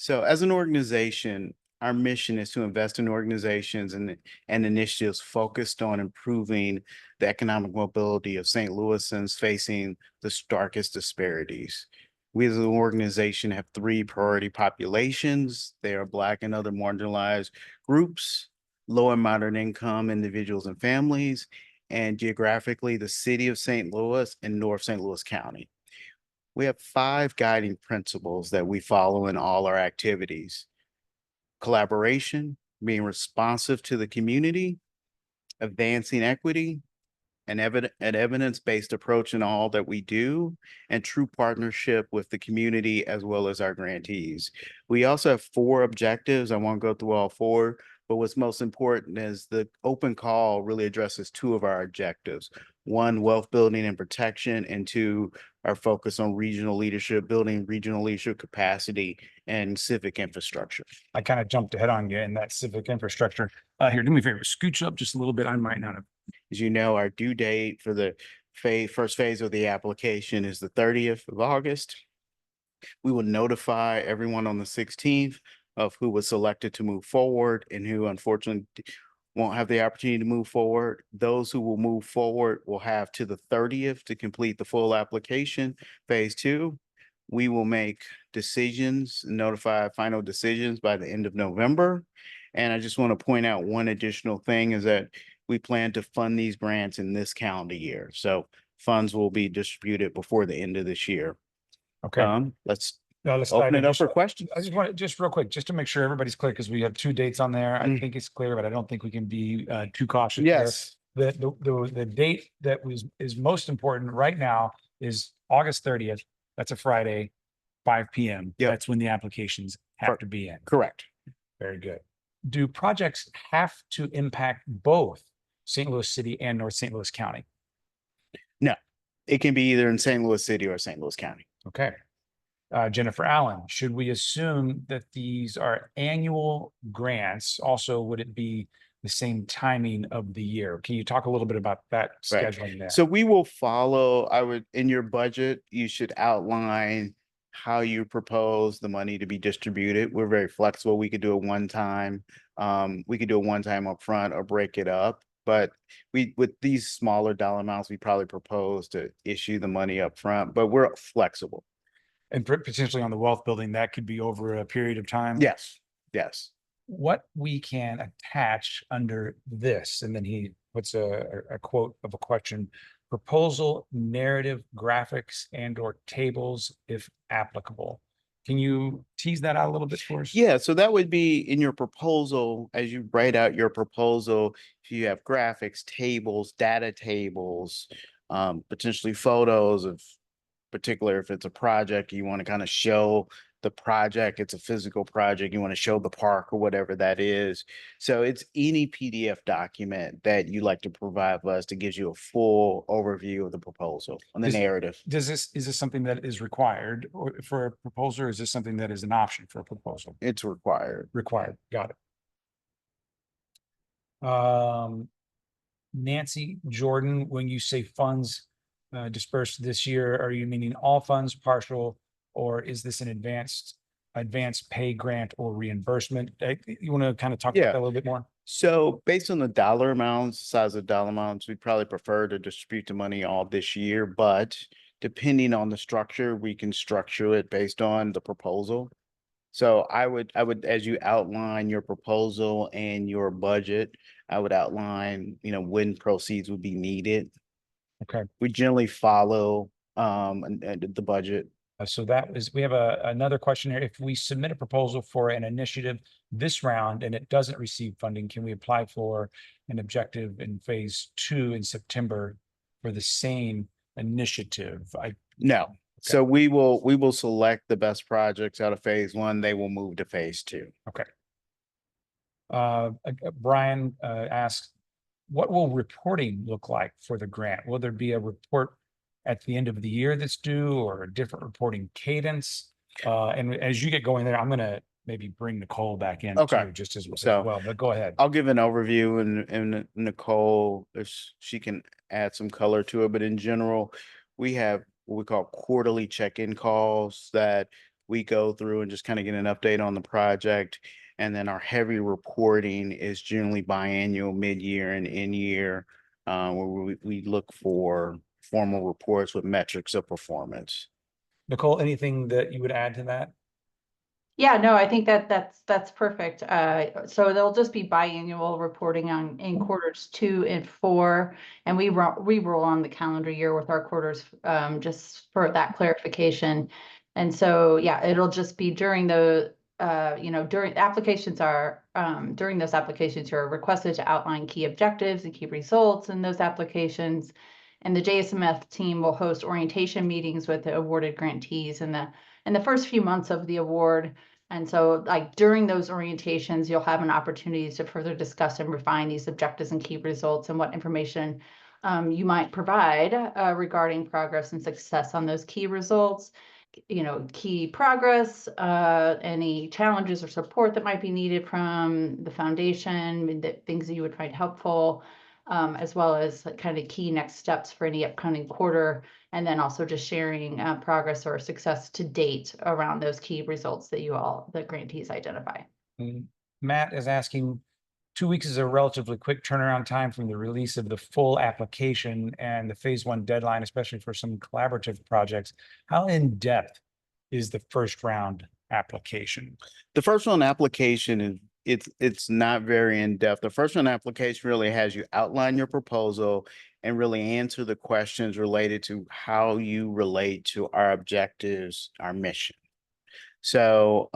So as an organization, our mission is to invest in organizations and initiatives focused on improving the economic mobility of St. Louisans facing the starkest disparities. We as an organization have three priority populations. They are Black and other marginalized groups, low and moderate income individuals and families, and geographically the city of St. Louis and North St. Louis County. We have five guiding principles that we follow in all our activities: collaboration, being responsive to the community, advancing equity, an evidence-based approach in all that we do, and true partnership with the community as well as our grantees. We also have four objectives. I won't go through all four, but what's most important is the open call really addresses two of our objectives. One, wealth building and protection, and two, our focus on regional leadership, building regional leadership capacity and civic infrastructure. I kind of jumped ahead on you in that civic infrastructure. Here, do me a favor, scooch up just a little bit. I might not have. As you know, our due date for the first phase of the application is the 30th of August. We will notify everyone on the 16th of who was selected to move forward and who unfortunately won't have the opportunity to move forward. Those who will move forward will have to the 30th to complete the full application. Phase two, we will make decisions, notify final decisions by the end of November. And I just want to point out one additional thing is that we plan to fund these grants in this calendar year. So funds will be distributed before the end of this year. Okay. Let's Let's open dive it in. up for questions. I just want to just real quick, just to make sure everybody's clear, because we have two dates on there. I think it's clear, but I don't think we can be too cautious. Yes. The date that is most important right now is August 30th. That's a Friday, 5 p.m. Yep. That's when the applications have to be in. Correct. Very good. Do projects have to impact both St. Louis City and North St. Louis County? No, it can be either in St. Louis City or St. Louis County. Okay. Jennifer Allen, should we assume that these are annual grants? Also, would it be the same timing of the year? Can you talk a little bit about that scheduling there? So we will follow, in your budget, you should outline how you propose the money to be distributed. We're very flexible. We could do it one time. We could do it one time up front or break it up. But with these smaller dollar amounts, we probably propose to issue the money up front, but we're flexible. And potentially on the wealth building, that could be over a period of time. Yes. Yes. What we can attach under this, and then he puts a quote of a question: proposal, narrative, graphics, and/or tables, if applicable. Can you tease that out a little bit for us? Yeah, so that would be in your proposal. As you write out your proposal, if you have graphics, tables, data tables, potentially photos of particular, if it's a project, you want to kind of show the project, it's a physical project, you want to show the park or whatever that is. So it's any PDF document that you like to provide us that gives you a full overview of the proposal and the narrative. Is this something that is required for a proposal, or is this something that is an option for a proposal? It's required. Required. Got it. Nancy Jordan, when you say funds dispersed this year, are you meaning all funds, partial, or is this an advanced pay grant or reimbursement? You want to kind of talk about that a little bit more? So based on the dollar amounts, size of dollar amounts, we'd probably prefer to distribute the money all this year, but depending on the structure, we can structure it based on the proposal. So I would, as you outline your proposal and your budget, I would outline, when proceeds would be needed. Okay. We generally follow the budget. So we have another question here. If we submit a proposal for an initiative this round and it doesn't receive funding, can we apply for an objective in phase 2 in September for the same initiative? No. Okay. So we will select the best projects out of phase 1. They will move to phase 2. Okay. Brian asks, what will reporting look like for the grant? Will there be a report at the end of the year that's due, or a different reporting cadence? And as you get going there, I'm going to maybe bring Nicole back in too, just as well. But go ahead. I'll give an overview, and Nicole, she can add some color to it. But in general, we have what we call quarterly check-in calls that we go through and just kind of get an update on the project. And then our heavy reporting is generally biannual, mid-year, and in-year, where we look for formal reports with metrics of performance. Nicole, anything that you would add to that? Yeah, no, I think that's perfect. So they'll just be biannual reporting in quarters 2 and 4, and we roll on the calendar year with our quarters, just for that clarification. And so, yeah, it'll just be during the during applications are during those applications, you're requested to outline key objectives and key results in those applications. And the JSMF team will host orientation meetings with the awarded grantees in the first few months of the award. And so, like, during those orientations, you'll have an opportunity to further discuss and refine these objectives and key results and what information you might provide regarding progress and success on those key results, key progress, any challenges or support that might be needed from the foundation, the things that you would find helpful, as well as kind of key next steps for any upcoming quarter, and then also just sharing progress or success to date around those key results that the grantees identify. Matt is asking, 2 weeks is a relatively quick turnaround time from the release of the full application and the phase 1 deadline, especially for some collaborative projects. How in depth is the first round application? The first round application is it's not very in depth. The first round application really has you outline your proposal and really answer the questions related to how you relate to our objectives, our mission. So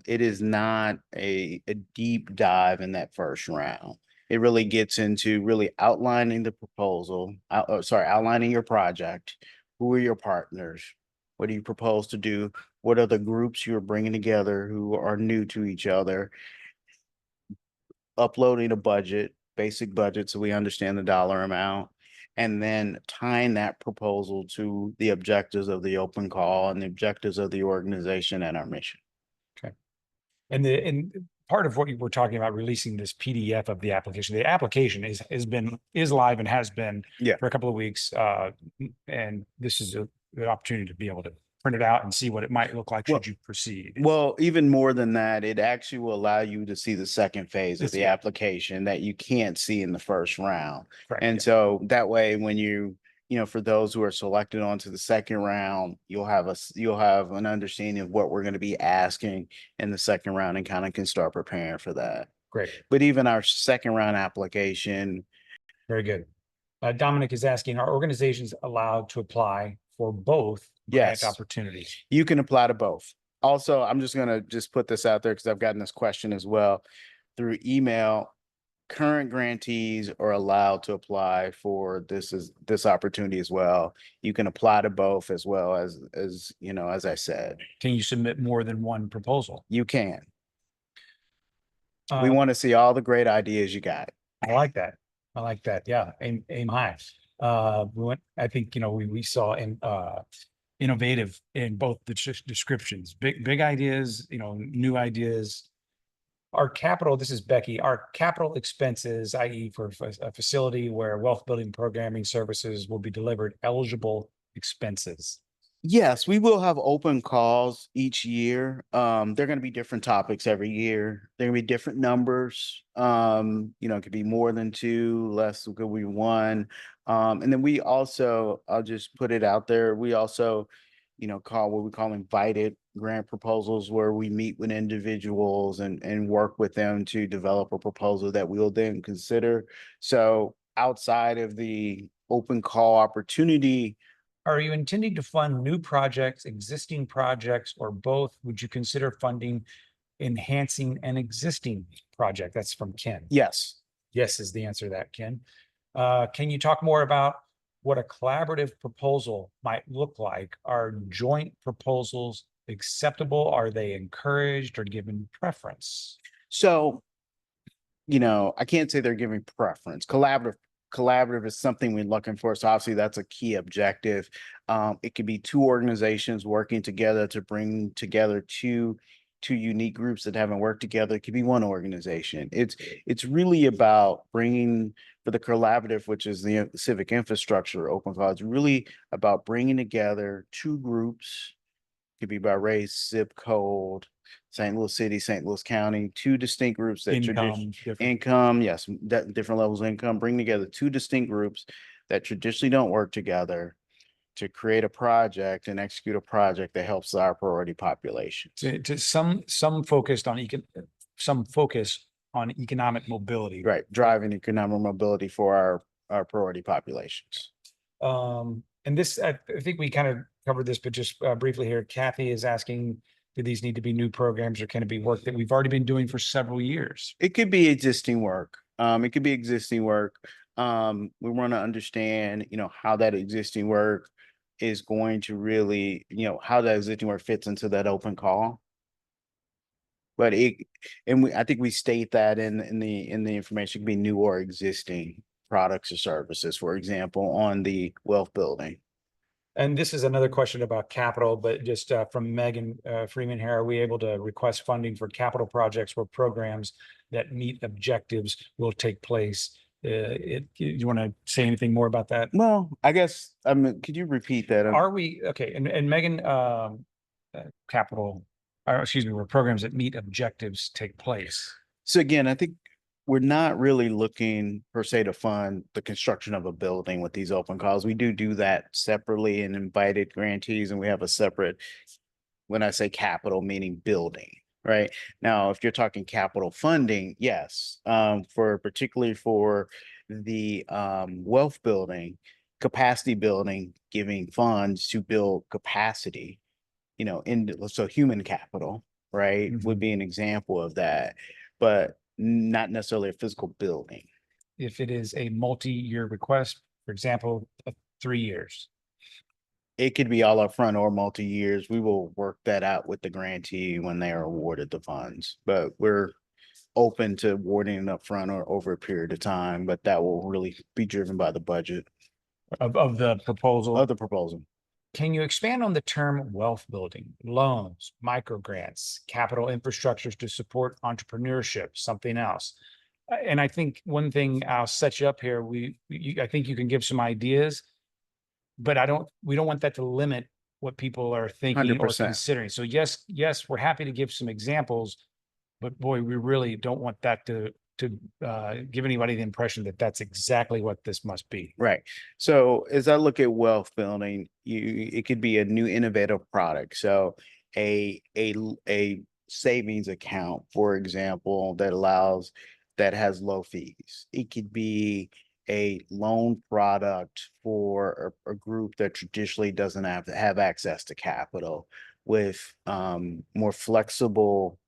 it is not a deep dive in that first round. It really gets into really outlining the proposal, outlining your project. Who are your partners? What do you propose to do? What are the groups you're bringing together who are new to each other? Uploading a budget, basic budget, so we understand the dollar amount, and then tying that proposal to the objectives of the open call and the objectives of the organization and our mission. Okay. And part of what you were talking about, releasing this PDF of the application is live and has been for a couple of weeks. And this is an opportunity to be able to print it out and see what it might look like should you proceed. Well, even more than that, it actually will allow you to see the second phase of the application that you can't see in the first round. Correct, and so that way, when for those who are selected onto the second round, you'll have an understanding of what we're going to be asking in the second round and kind of can start preparing for that. Great. But even our second round application. Very good. Dominic is asking, are organizations allowed to apply for both grant opportunities? You can apply to both. Also, I'm just going to put this out there because I've gotten this question as well through email. Current grantees are allowed to apply for this opportunity as well. You can apply to both as well as I said. Can you submit more than one proposal? You can. We want to see all the great ideas you got. I like that. Yeah. Aim high. I think, we saw innovative in both the descriptions, big ideas, new ideas. Our capital, this is Becky, our capital expenses, i.e. for a facility where wealth building programming services will be delivered, eligible expenses. Yes, we will have open calls each year. They're going to be different topics every year. They're going to be different numbers. It could be more than 2, less could be 1. And then we also, I'll just put it out there, we also, call what we call invited grant proposals, where we meet with individuals and work with them to develop a proposal that we'll then consider. So outside of the open call opportunity, are you intending to fund new projects, existing projects, or both? Would you consider funding enhancing an existing project? That's from Ken. Yes. Yes is the answer to that, Ken. Can you talk more about what a collaborative proposal might look like? Are joint proposals acceptable? Are they encouraged or given preference? So, I can't say they're giving preference. Collaborative is something we're looking for. So obviously that's a key objective. It could be 2 organizations working together to bring together two unique groups that haven't worked together. It could be 1 organization. It's really about bringing, for the collaborative, which is the civic infrastructure open call, it's really about bringing together 2 groups could be by race, zip code, St. Louis City, St. Louis County, two distinct groups that Income, different. income, yes, different levels of income, bring together two distinct groups that traditionally don't work together to create a project and execute a project that helps our priority populations. To some focused on some focus on economic mobility. Right, driving economic mobility for our priority populations. And this, I think we kind of covered this, but just briefly here, Kathy is asking, do these need to be new programs or can it be work that we've already been doing for several years? It could be existing work. It could be existing work. We want to understand, how that existing work is going to really, how that existing work fits into that open call. But I think we state that in the information, it could be new or existing products or services, for example, on the wealth building. And this is another question about capital, but just from Megan Freeman here, are we able to request funding for capital projects or programs that meet objectives will take place? You want to say anything more about that? Well, I guess, could you repeat that? Are we, okay, and Megan, capital, excuse me, where programs that meet objectives take place? So again, I think we're not really looking per se to fund the construction of a building with these open calls. We do that separately and invited grantees, and we have a separate, when I say capital, meaning building, right? Now, if you're talking capital funding, yes, particularly for the wealth building, capacity building, giving funds to build capacity, so human capital, right, would be an example of that, but not necessarily a physical building. If it is a multi-year request, for example, 3 years. It could be all upfront or multi-years. We will work that out with the grantee when they are awarded the funds, but we're open to awarding it upfront or over a period of time, but that will really be driven by the budget Of the proposal. of the proposal. Can you expand on the term wealth building, loans, micro grants, capital infrastructures to support entrepreneurship, something else? And I think one thing, I'll set you up here. I think you can give some ideas, but we don't want that to limit what people are thinking or 100%. considering. So yes, we're happy to give some examples, but boy, we really don't want that to give anybody the impression that that's exactly what this must be. Right. So as I look at wealth building, it could be a new innovative product. So a savings account, for example, that has low fees. It could be a loan product for a group that traditionally doesn't have access to capital with more flexible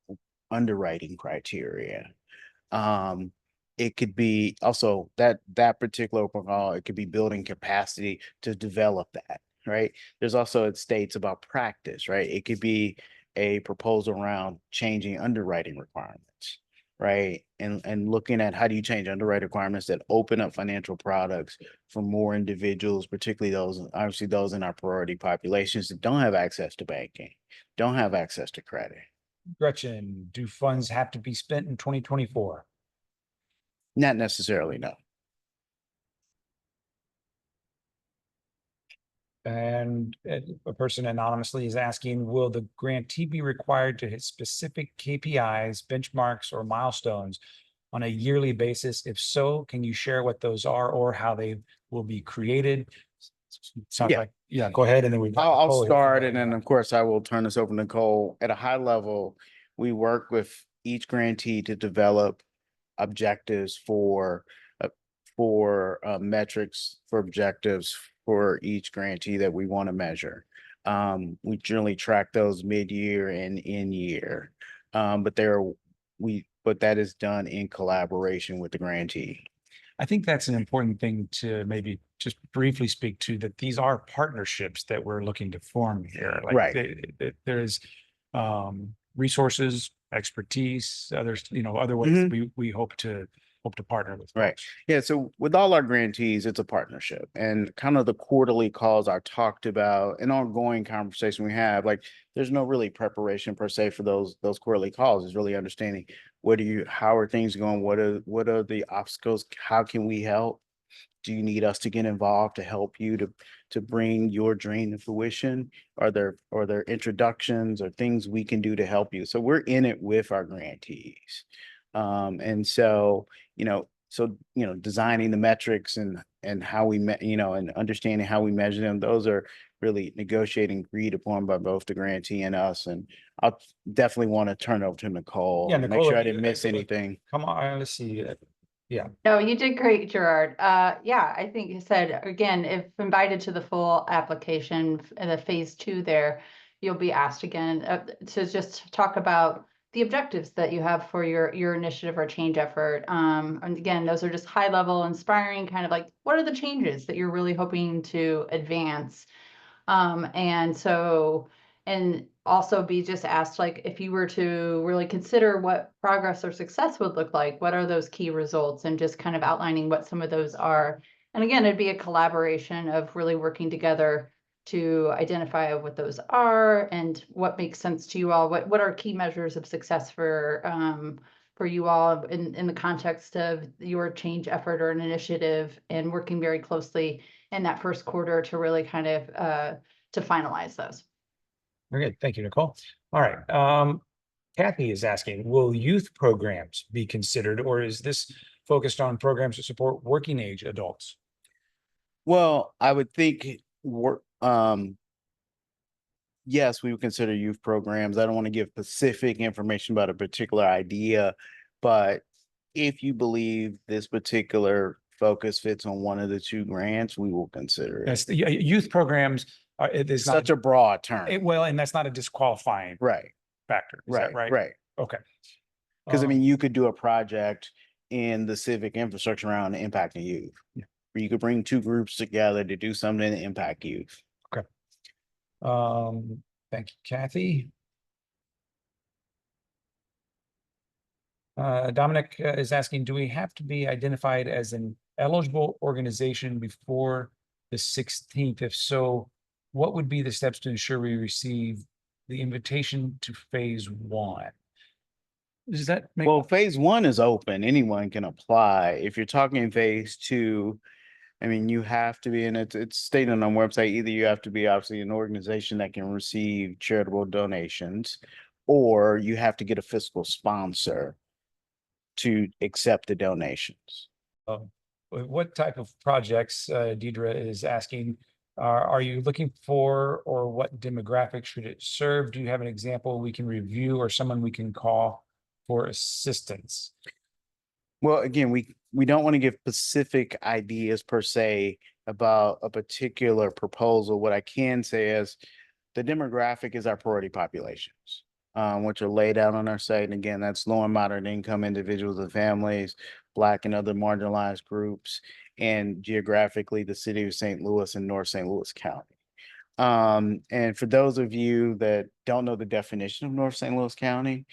underwriting criteria. It could be also that particular open call, it could be building capacity to develop that, right? There's also, it states about practice, right? It could be a proposal around changing underwriting requirements, right? And looking at how do you change underwriting requirements that open up financial products for more individuals, particularly those in our priority populations that don't have access to banking, don't have access to credit. Gretchen, do funds have to be spent in 2024? Not necessarily, no. And a person anonymously is asking, will the grantee be required to hit specific KPIs, benchmarks, or milestones on a yearly basis? If so, can you share what those are or how they will be created? Sounds Yeah. like, yeah, go ahead. And then I'll start, and then of course I will turn this over to Nicole. At a high level, we work with each grantee to develop objectives for metrics, for objectives for each grantee that we want to measure. We generally track those mid-year and in year, but that is done in collaboration with the grantee. I think that's an important thing to maybe just briefly speak to, that these are partnerships that we're looking to form here. Like Right. there's resources, expertise, others, other ways we hope to partner with. Right. folks. Yeah. So with all our grantees, it's a partnership, and kind of the quarterly calls are talked about, an ongoing conversation we have. Like, there's no really preparation per se for those quarterly calls. It's really understanding how are things going? What are the obstacles? How can we help? Do you need us to get involved to help you to bring your dream to fruition? Are there introductions or things we can do to help you? So we're in it with our grantees. And so, designing the metrics and how we and understanding how we measure them, those are really negotiating agreed upon by both the grantee and us. And I'll definitely want to turn it over to Nicole. Yeah, Make Nicole, sure I if you- didn't miss anything. Come on, let's see. Yeah, No, you did great, Gerard. Yeah, I think you said, again, if invited to the full application, the phase 2 there, you'll be asked again to just talk about the objectives that you have for your initiative or change effort. And again, those are just high level, inspiring, kind of like, what are the changes that you're really hoping to advance? And also be just asked, like, if you were to really consider what progress or success would look like, what are those key results, and just kind of outlining what some of those are. And again, it'd be a collaboration of really working together to identify what those are and what makes sense to you all. What are key measures of success for you all in the context of your change effort or an initiative, and working very closely in that first quarter to really kind of to finalize those. very good. Thank you, Nicole. All right. Kathy is asking, will youth programs be considered, or is this focused on programs to support working age adults? Well, I would think yes, we would consider youth programs. I don't want to give specific information about a particular idea, but if you believe this particular focus fits on one of the 2 grants, we will consider it. Yes, the youth programs are, it is not, Such a broad term. well, and that's not a disqualifying Right, factor. Is that right? right. Okay. Because I mean, you could do a project in the civic infrastructure around impacting youth. Yeah. Or you could bring 2 groups together to do something to impact youth. Thank you, Kathy. Dominic is asking, do we have to be identified as an eligible organization before the 16th? If so, what would be the steps to ensure we receive the invitation to phase 1? Does that make? Well, phase 1 is open. Anyone can apply. If you're talking phase 2, I mean, you have to be in it. It's stated on our website. Either you have to be obviously an organization that can receive charitable donations, or you have to get a fiscal sponsor to accept the donations. What type of projects, Deidre is asking, are you looking for, or what demographic should it serve? Do you have an example we can review, or someone we can call for assistance? Well, again, we don't want to give specific ideas per se about a particular proposal. What I can say is the demographic is our priority populations, which are laid out on our site. And again, that's low and moderate income individuals and families, Black and other marginalized groups, and geographically the city of St. Louis and North St. Louis County. And for those of you that don't know the definition of North St. Louis County,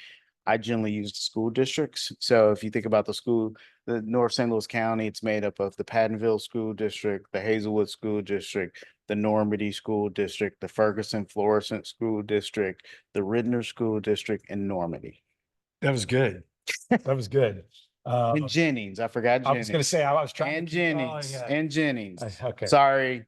I generally use the school districts. So if you think about the North St. Louis County, it's made up of the Pattonville School District, the Hazelwood School District, the Normandy School District, the Ferguson Florissant School District, the Ridner School District, and Normandy. That was good. That was good. And Jennings, I forgot Jennings. I was going to say, I was trying and to keep going, Jennings, yeah. and Jennings. Okay. Sorry,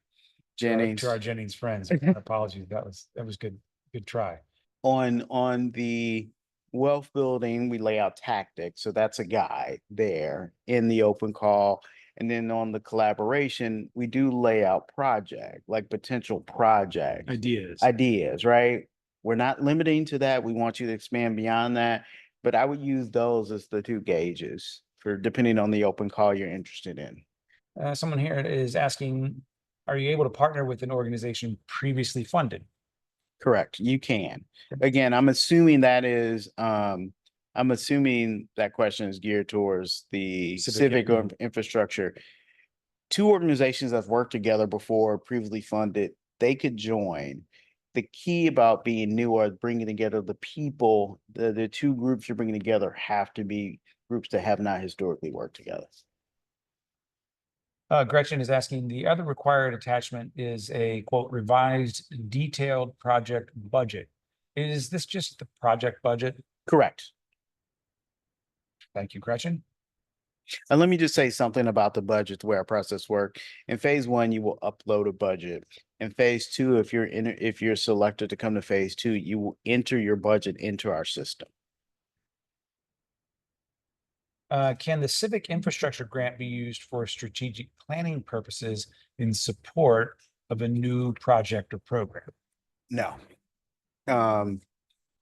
Jennings. To our Jennings friends, apologies. That was good. Good try. On the wealth building, we lay out tactics. So that's a guide there in the open call. And then on the collaboration, we do lay out potential project ideas, right? We're not limiting to that. We want you to expand beyond that, but I would use those as the 2 gauges for depending on the open call you're interested in. Someone here is asking, are you able to partner with an organization previously funded? Correct. You can. Again, I'm assuming that question is geared towards the civic infrastructure. 2 organizations that have worked together before, previously funded, they could join. The key about being new or bringing together the people, the 2 groups you're bringing together have to be groups that have not historically worked together. Gretchen is asking, the other required attachment is a quote revised detailed project budget. Is this just the project budget? Correct. Thank you, Gretchen. And let me just say something about the budget, the way our process works. In phase one, you will upload a budget. In phase two, if you're selected to come to phase two, you will enter your budget into our system. Can the civic infrastructure grant be used for strategic planning purposes in support of a new project or program? No.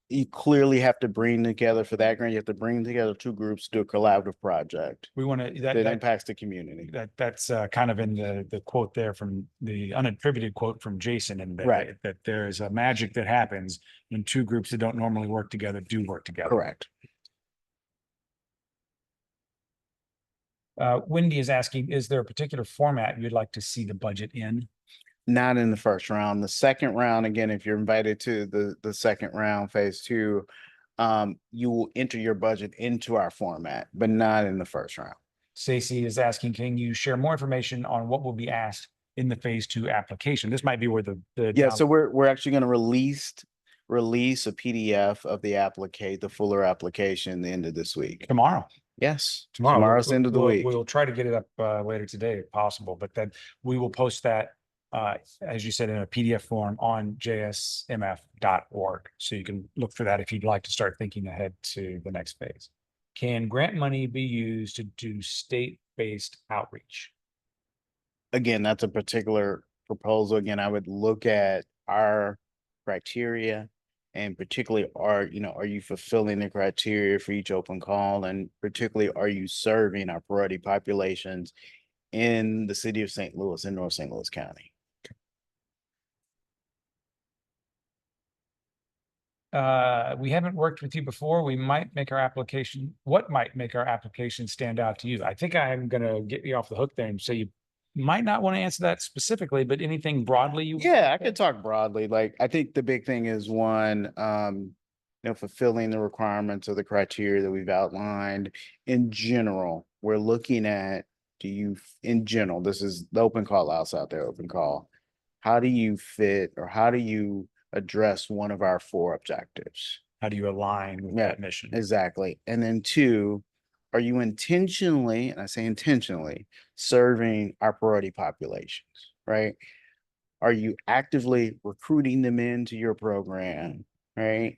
You clearly have to bring together for that grant, you have to bring together two groups to do a collaborative project We want to, that impacts the community. that's kind of in the quote there from the unattributed quote from Jason, and Right. that there's a magic that happens when two groups that don't normally work together do work together. Correct. Wendy is asking, is there a particular format you'd like to see the budget in? Not in the first round. The second round, again, if you're invited to the second round, phase two, you will enter your budget into our format, but not in the first round. Stacy is asking, can you share more information on what will be asked in the phase two application? This might be where Yeah, so we're actually going to release a PDF of the fuller application the end of this week. tomorrow. Yes, Tomorrow. tomorrow's the end of the week. We'll try to get it up later today if possible, but then we will post that, as you said, in a PDF form on jsmf.org. So you can look for that if you'd like to start thinking ahead to the next phase. Can grant money be used to do state-based outreach? Again, that's a particular proposal. Again, I would look at our criteria and particularly are you fulfilling the criteria for each open call, and particularly are you serving our priority populations in the city of St. Louis and North St. Louis County? We haven't worked with you before. We might make our application. What might make our application stand out to you? I think I'm going to get you off the hook there and say you might not want to answer that specifically, but anything broadly you. Yeah, I could talk broadly. Like, I think the big thing is one, fulfilling the requirements of the criteria that we've outlined. In general, we're looking at, in general, this is the open call outs out there, open call. How do you fit, or how do you address one of our four objectives? How do you align with that mission? Exactly. And then two, are you intentionally, and I say intentionally, serving our priority populations, right? Are you actively recruiting them into your program, right?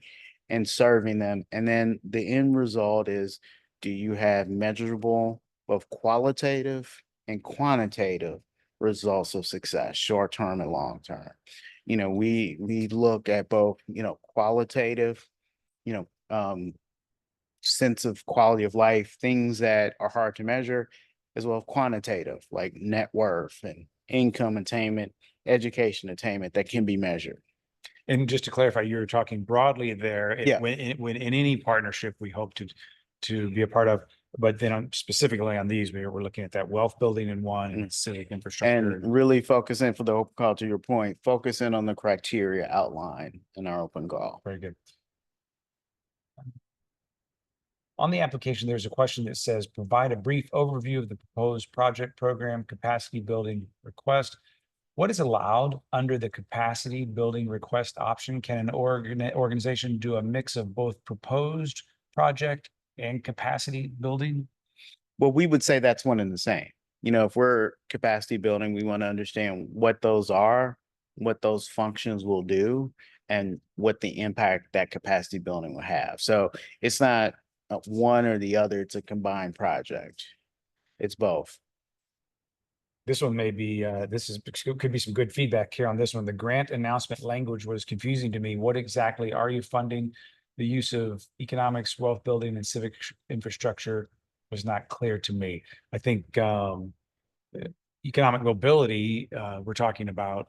And serving them. And then the end result is, do you have measurable, both qualitative and quantitative results of success, short-term and long-term? We look at both, qualitative, sense of quality of life, things that are hard to measure, as well as quantitative, like net worth and income attainment, education attainment that can be measured. And just to clarify, you're talking broadly there. Yeah. When in any partnership we hope to be a part of, but then specifically on these, we're looking at that wealth building in one and civic infrastructure. And really focusing, for the open call, to your point, focusing on the criteria outlined in our open call. Very good. On the application, there's a question that says, provide a brief overview of the proposed project program capacity building request. What is allowed under the capacity building request option? Can an organization do a mix of both proposed project and capacity building? Well, we would say that's one and the same. If we're capacity building, we want to understand what those are, what those functions will do, and what the impact that capacity building will have. So it's not one or the other, it's a combined project. It's both. This one may be, could be some good feedback here on this one. The grant announcement language was confusing to me. What exactly are you funding? The use of economics, wealth building, and civic infrastructure was not clear to me. I think economic mobility, we're talking about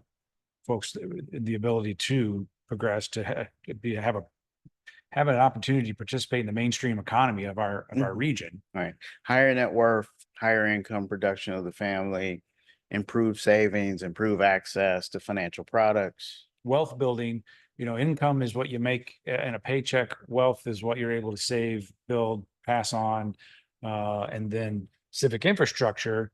folks, the ability to progress, to have an opportunity to participate in the mainstream economy of our region. Right. Higher net worth, higher income production of the family, improve savings, improve access to financial products. Wealth building, income is what you make in a paycheck. Wealth is what you're able to save, build, pass on. And then civic infrastructure,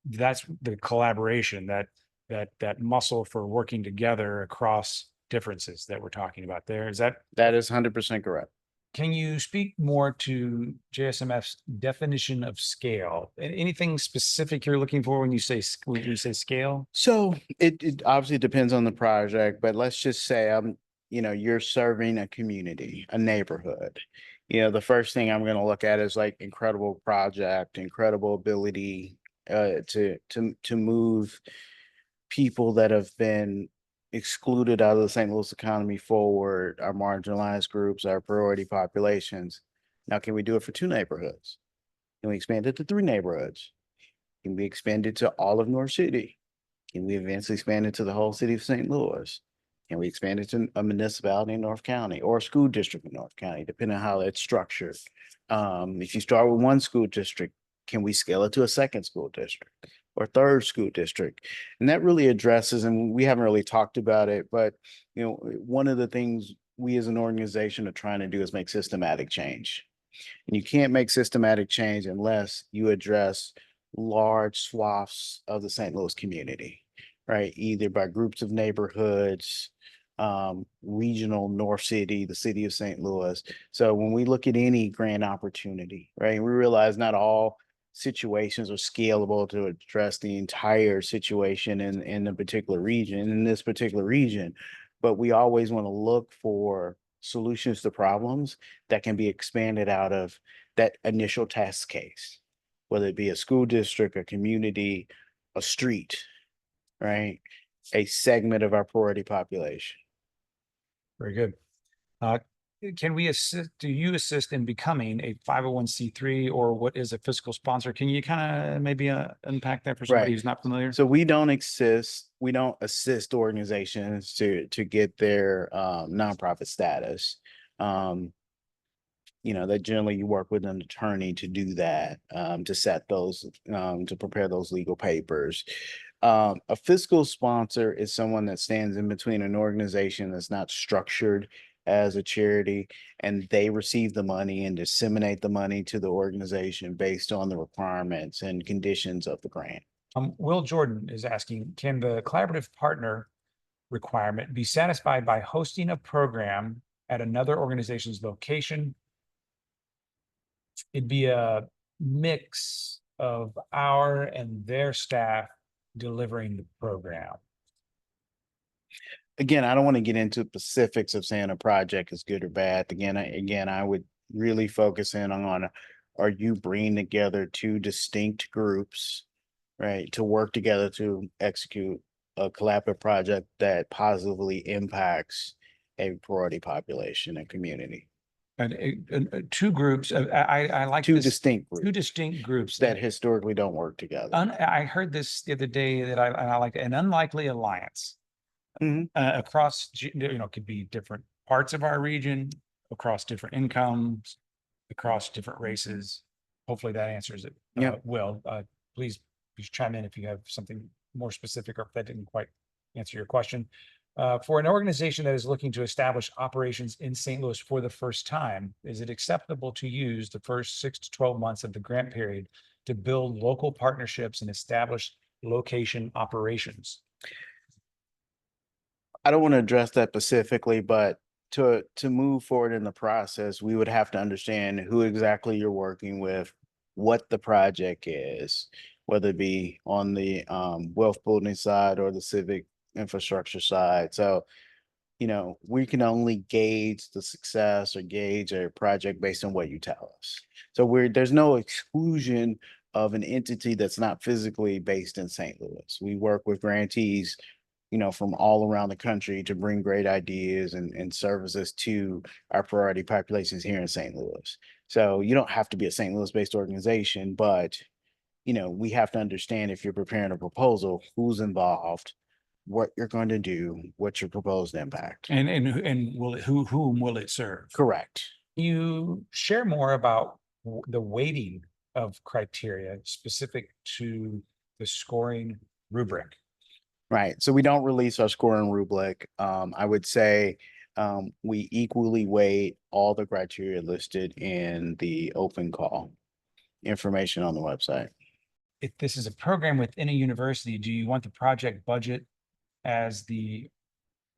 that's the collaboration, that muscle for working together across differences that we're talking about there. That is 100% correct. Can you speak more to JSMF's definition of scale? Anything specific you're looking for when you say scale? So it obviously depends on the project, but let's just say you're serving a community, a neighborhood. The first thing I'm going to look at is like incredible project, incredible ability to move people that have been excluded out of the St. Louis economy forward, our marginalized groups, our priority populations. Now, can we do it for 2 neighborhoods? Can we expand it to 3 neighborhoods? Can we expand it to all of North City? Can we eventually expand it to the whole city of St. Louis? Can we expand it to a municipality in North County or a school district in North County, depending on how it's structured? If you start with one school district, can we scale it to a second school district or third school district? And that really addresses, and we haven't really talked about it, but one of the things we as an organization are trying to do is make systematic change. And you can't make systematic change unless you address large swaths of the St. Louis community, right? Either by groups of neighborhoods, regional North City, the city of St. Louis. So when we look at any grant opportunity, right, we realize not all situations are scalable to address the entire situation in a particular region, in this particular region, but we always want to look for solutions to problems that can be expanded out of that initial test case, whether it be a school district, a community, a street, right? A segment of our priority population. Very good. Can we assist, do you assist in becoming a 501c3 or what is a fiscal sponsor? Can you kind of maybe unpack that for somebody Right. who's not familiar? So we don't assist organizations to get their nonprofit status. That generally you work with an attorney to do that, to set those, to prepare those legal papers. A fiscal sponsor is someone that stands in between an organization that's not structured as a charity, and they receive the money and disseminate the money to the organization based on the requirements and conditions of the grant. Will Jordan is asking, can the collaborative partner requirement be satisfied by hosting a program at another organization's location? It'd be a mix of our and their staff delivering the program. Again, I don't want to get into specifics of saying a project is good or bad. Again, I would really focus in on, are you bringing together 2 distinct groups, right, to work together to execute a collaborative project that positively impacts a priority population and community. And 2 groups. I like 2 this, distinct 2 groups distinct groups that historically don't work together. I heard this the other day that I like an unlikely alliance Mhm. across, could be different parts of our region, across different incomes, across different races. Hopefully that answers it. Yeah. Will, please chime in if you have something more specific or if that didn't quite answer your question. For an organization that is looking to establish operations in St. Louis for the first time, is it acceptable to use the first 6 to 12 months of the grant period to build local partnerships and establish location operations? I don't want to address that specifically, but to move forward in the process, we would have to understand who exactly you're working with, what the project is, whether it be on the wealth building side or the civic infrastructure side. So, we can only gauge the success or gauge a project based on what you tell us. So there's no exclusion of an entity that's not physically based in St. Louis. We work with grantees from all around the country to bring great ideas and services to our priority populations here in St. Louis. So you don't have to be a St. Louis-based organization, but we have to understand, if you're preparing a proposal, who's involved, what you're going to do, what's your proposed impact. And will it, whom will it serve? Correct. You share more about the weighting of criteria specific to the scoring rubric. Right. So we don't release our scoring rubric. I would say we equally weight all the criteria listed in the open call information on the website. If this is a program within a university, do you want the project budget as the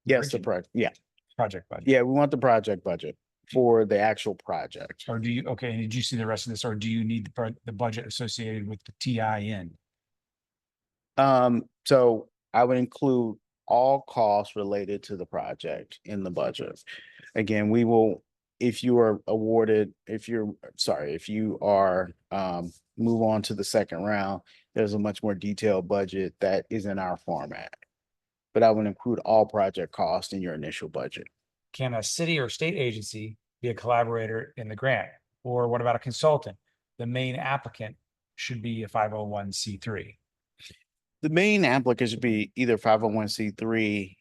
Yes, project budget? yeah, we want the project budget. for the actual project. Or do you, okay, and did you see the rest of this, or do you need the budget associated with the TIN? So I would include all costs related to the project in the budget. Again, we will, if you are awarded, if you are, move on to the second round, there's a much more detailed budget that is in our format. But I would include all project costs in your initial budget. Can a city or state agency be a collaborator in the grant? Or what about a consultant? The main applicant should be a 501c3. The main applicant should be either 501c3,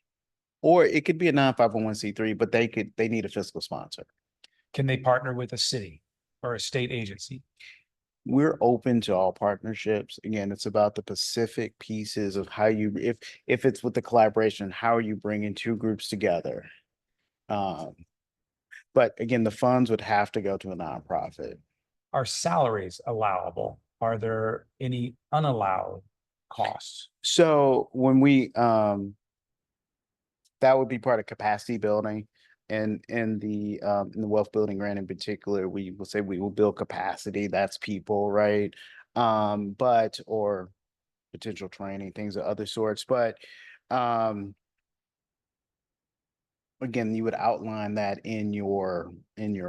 or it could be a non-501c3, but they need a fiscal sponsor. Can they partner with a city or a state agency? We're open to all partnerships. Again, it's about the specific pieces of how you, if it's with the collaboration, how are you bringing two groups together? But again, the funds would have to go to a nonprofit. Are salaries allowable? Are there any unallowed costs? So when we, that would be part of capacity building. And in the wealth building grant in particular, we will say we will build capacity. That's people, right? But, or potential training, things of other sorts. But again, you would outline that in your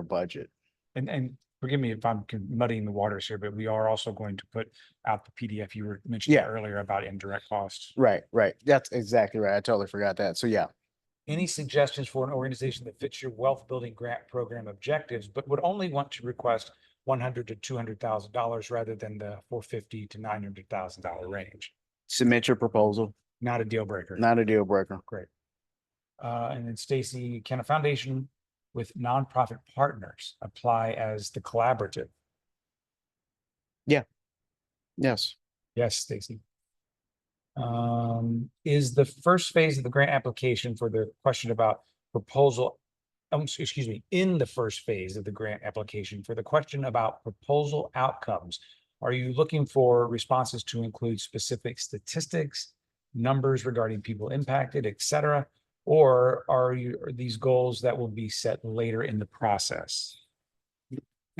budget. And forgive me if I'm muddying the waters here, but we are also going to put out the PDF you were mentioning earlier about indirect costs. Right. That's exactly right. I totally forgot that. So yeah. Any suggestions for an organization that fits your wealth building grant program objectives, but would only want to request $100,000 to $200,000 rather than the $450,000 to $900,000 range? Submit your proposal. Not a deal breaker. Not a deal breaker. Great. And then Stacy, can a foundation with nonprofit partners apply as the collaborative? Yeah. Yes. Yes, Stacy. Is the first phase of the grant application for the question about proposal, excuse me, in the first phase of the grant application for the question about proposal outcomes, are you looking for responses to include specific statistics, numbers regarding people impacted, et cetera? Or are these goals that will be set later in the process?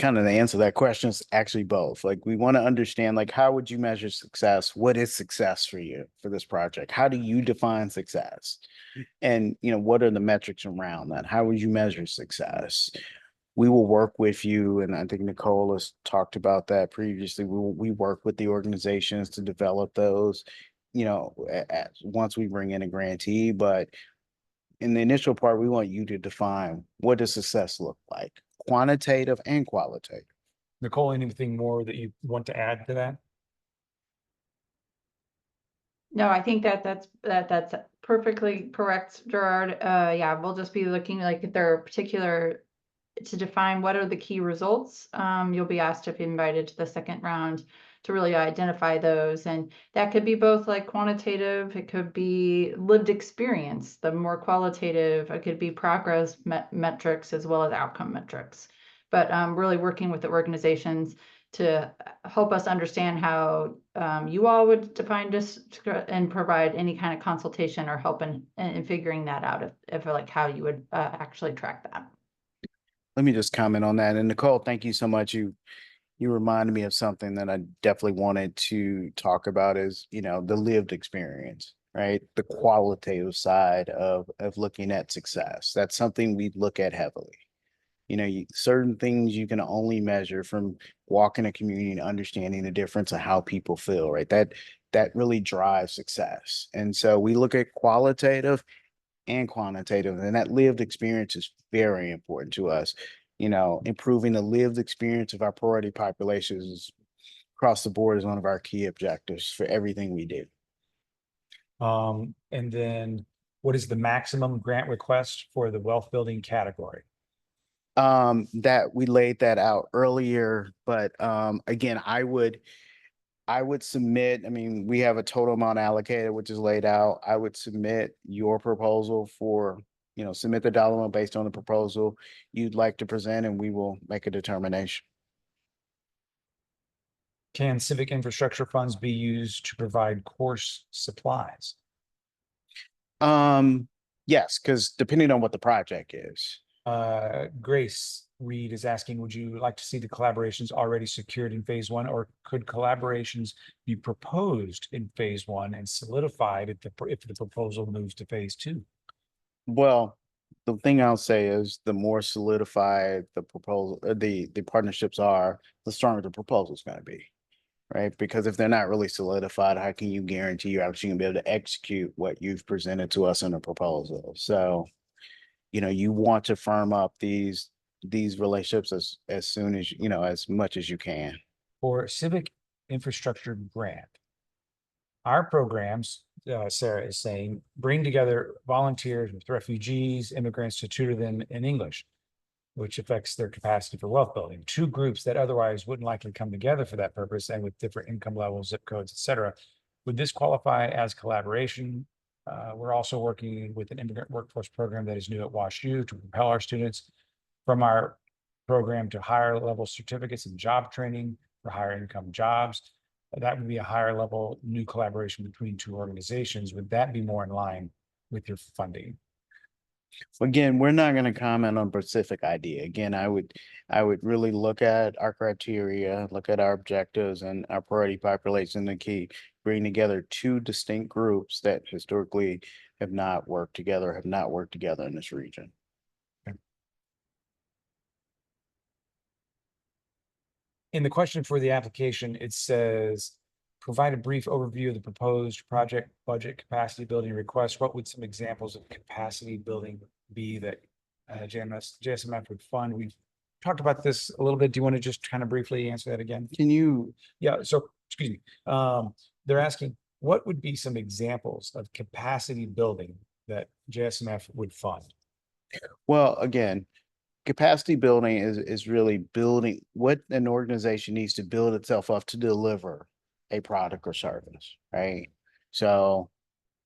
Kind of the answer to that question is actually both. Like, we want to understand, like, how would you measure success? What is success for you for this project? How do you define success? And, what are the metrics around that? How would you measure success? We will work with you, and I think Nicole has talked about that previously. We work with the organizations to develop those, once we bring in a grantee. But in the initial part, we want you to define, what does success look like? Quantitative and qualitative. Nicole, anything more that you want to add to that? No, I think that's perfectly correct, Gerard. Yeah, we'll just be looking, like, if there are particular, to define what are the key results. You'll be asked if invited to the second round to really identify those. And that could be both like quantitative, it could be lived experience. The more qualitative, it could be progress metrics as well as outcome metrics. But really working with the organizations to help us understand how you all would define this and provide any kind of consultation or help in figuring that out, if like how you would actually track that. Let me just comment on that. And Nicole, thank you so much. You reminded me of something that I definitely wanted to talk about, is, the lived experience, right? The qualitative side of looking at success. That's something we look at heavily. Certain things you can only measure from walking a community and understanding the difference of how people feel, right? That really drives success. And so we look at qualitative and quantitative, and that lived experience is very important to us. Improving the lived experience of our priority populations across the board is one of our key objectives for everything we do. And then what is the maximum grant request for the wealth building category? That we laid that out earlier, but again, I would submit, we have a total amount allocated, which is laid out. I would submit your proposal for, submit the dollar amount based on the proposal you'd like to present, and we will make a determination. Can civic infrastructure funds be used to provide course supplies? Yes, because depending on what the project is, Grace Reed is asking, would you like to see the collaborations already secured in phase one, or could collaborations be proposed in phase one and solidified if the proposal moves to phase two? Well, the thing I'll say is the more solidified the proposal, the partnerships are, the stronger the proposal is going to be, right? Because if they're not really solidified, how can you guarantee you're actually going to be able to execute what you've presented to us in a proposal? So, you want to firm up these relationships as soon as as much as you can. For civic infrastructure grant, our programs, Sarah is saying, bring together volunteers with refugees, immigrants to tutor them in English, which affects their capacity for wealth building. Two groups that otherwise wouldn't likely come together for that purpose and with different income levels, zip codes, et cetera. Would this qualify as collaboration? We're also working with an immigrant workforce program that is new at WashU to propel our students from our program to higher level certificates and job training for higher income jobs. That would be a higher level new collaboration between two organizations. Would that be more in line with your funding? Again, we're not going to comment on specific idea. Again, I would really look at our criteria, look at our objectives and our priority population, the key, bring together two distinct groups that historically have not worked together in this region. In the question for the application, it says, provide a brief overview of the proposed project budget capacity building request. What would some examples of capacity building be that JSMF would fund? We've talked about this a little bit. Do you want to just kind of briefly answer that again? Can you? Yeah, so, excuse me. They're asking, what would be some examples of capacity building that JSMF would fund? Well, again, capacity building is really building what an organization needs to build itself up to deliver a product or service, right? So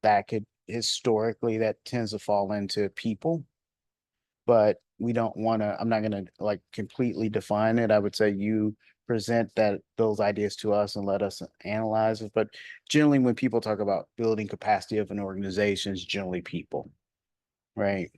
that could historically that tends to fall into people, but we don't want to, I'm not going to like completely define it. I would say you present those ideas to us and let us analyze it. But generally when people talk about building capacity of an organization, it's generally people, right?